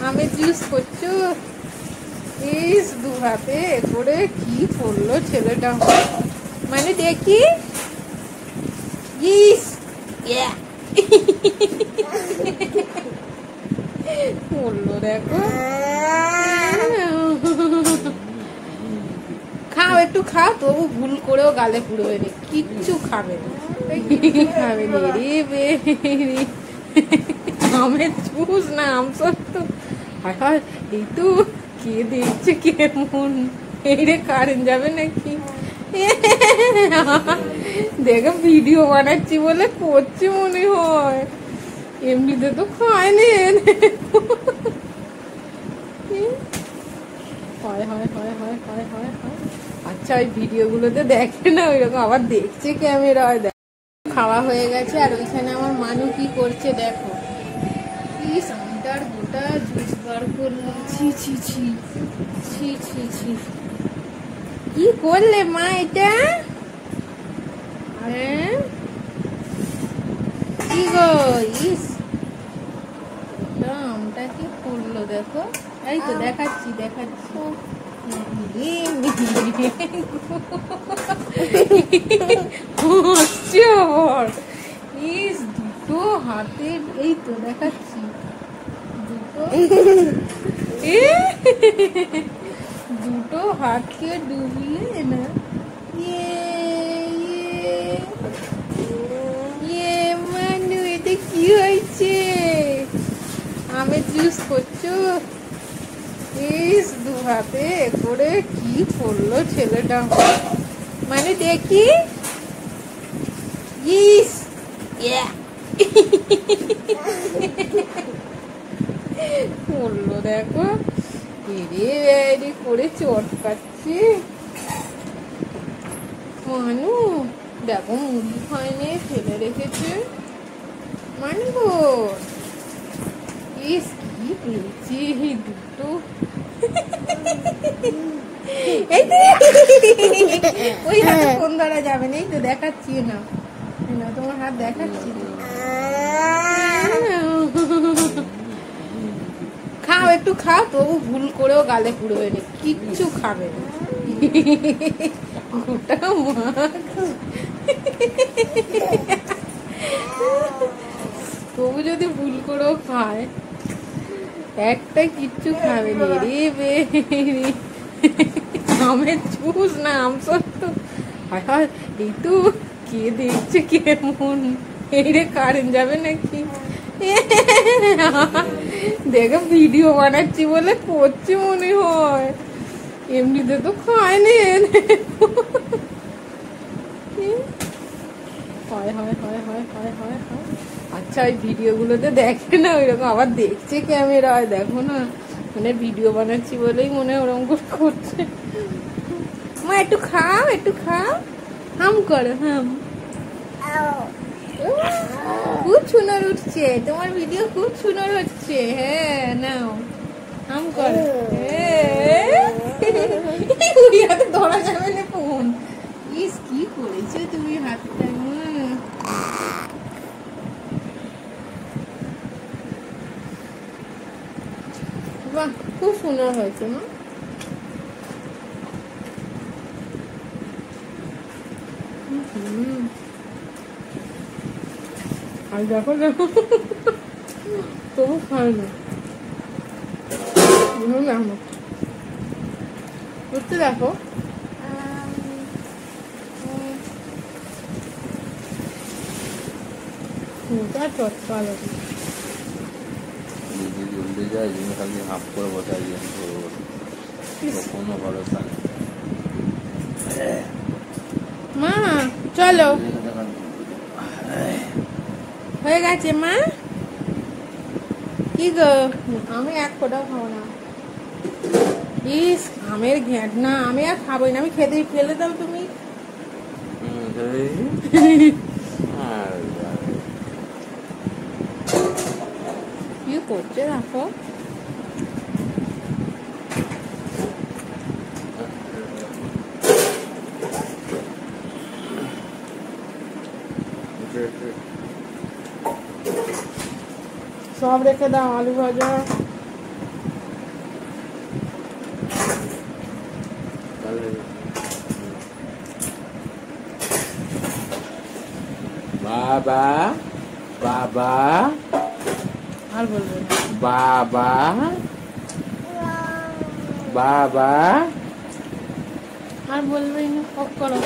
আমের জুস করছো? ইস, দু হাতে করে কি করলো ছেলেটা, মানে দেখি। ইস করলো দেখো। খাও, একটু খাও, তবু ভুল করেও গালে পুড়বে না, কিচ্ছু খাবে না, খাবে না রে বেরি। আমের জুস না আম সত্য। হায় হায়, এই তো কে দেখছে কেমন, এই রে কারেন্ট যাবে নাকি। দেখো ভিডিও বানাচ্ছি বলে করছি মনে হয়, এমনিতে তো খায়নি। হয় হয় হয় হয় হয় হয় হয়। আচ্ছা, ওই ভিডিও গুলোতে দেখে না ওইরকম, আবার দেখছে ক্যামেরায়। খাওয়া হয়ে গেছে, আর ওইখানে আমার মানু কি করছে দেখো। কি সামটার গোটা জুস বার করলো, ছি ছি ছি ছি ছি ছি। কি করলে মা এটা? হ্যাঁ কি গো, ইস আমটা কি করলো দেখো। এই তো দেখাচ্ছি দেখাচ্ছি। ইস, দুটো হাতে, এই তো দেখাচ্ছি দুটো, দুটো হাতকে ডুবিয়ে না। মানু, এটা কি হয়েছে? আমের জুস করছো? ইস, দু হাতে করে কি করলো ছেলেটা, মানে দেখি। ইস করলো দেখো, এরে করে চটকাচ্ছে। মানু দেখো, মুড়ি খায়নি, ফেলে রেখেছে। মানু গো, ইস কি পেয়েছি দুটো। ওই হাতে ফোন ধরা যাবে না, এই তো দেখাচ্ছি না, তোমার হাত দেখাচ্ছি। খাও, একটু খাও, তবু ভুল করেও গালে পুড়বে না, কিচ্ছু খাবে না। গোটা মাছ, তবু যদি ভুল করেও খায়, একটা কিচ্ছু খাবে না রে বেরি। আমের জুস না আম সত্য। হায় হায়, এই তো কে দেখছে কেমন, এই রে কারেন্ট যাবে নাকি। দেখো ভিডিও বানাচ্ছি বলে করছি মনে হয়, এমনিতে তো খায়নি। হয় হয় হয় হয় হয় হয় হয়। আচ্ছা, ওই ভিডিও গুলোতে দেখে না ওইরকম, আবার দেখছে ক্যামেরায়, দেখো না, মানে ভিডিও বানাচ্ছি বলেই মনে হয় ওরকম করে করছে। মা একটু খাও, একটু খাও, হাম করো হাম। খুব সুন্দর উঠছে তোমার ভিডিও, খুব সুন্দর হচ্ছে। হ্যাঁ নাও, হাম করো। হাতে ধরা যাবে না ফোন। ইস, কি করেছো তুমি হাতটা। বাহ, খুব সুন্দর হয়েছে না। আর দেখো দেখো, তবু খায় না, বুঝতে দেখো। চটকা লাগে, জলদি যায়, যিনি খালি হাফ করে বসাই দিয়ে কোনো ভরসা নেই। মা চলো, হয়ে গেছে মা। কি গো, আমি এক ফোঁটাও খাবো না। ইস, আমের ঘ্যাঁট না, আমি আর খাবোই না, আমি খেতে ফেলে দাও তুমি। কি করছে দেখো। সব রেখে দাও, আলু ভাজা বাবা বাবা আর বলবে না। বাবা বাবা আর বলবেই না, অফ করো।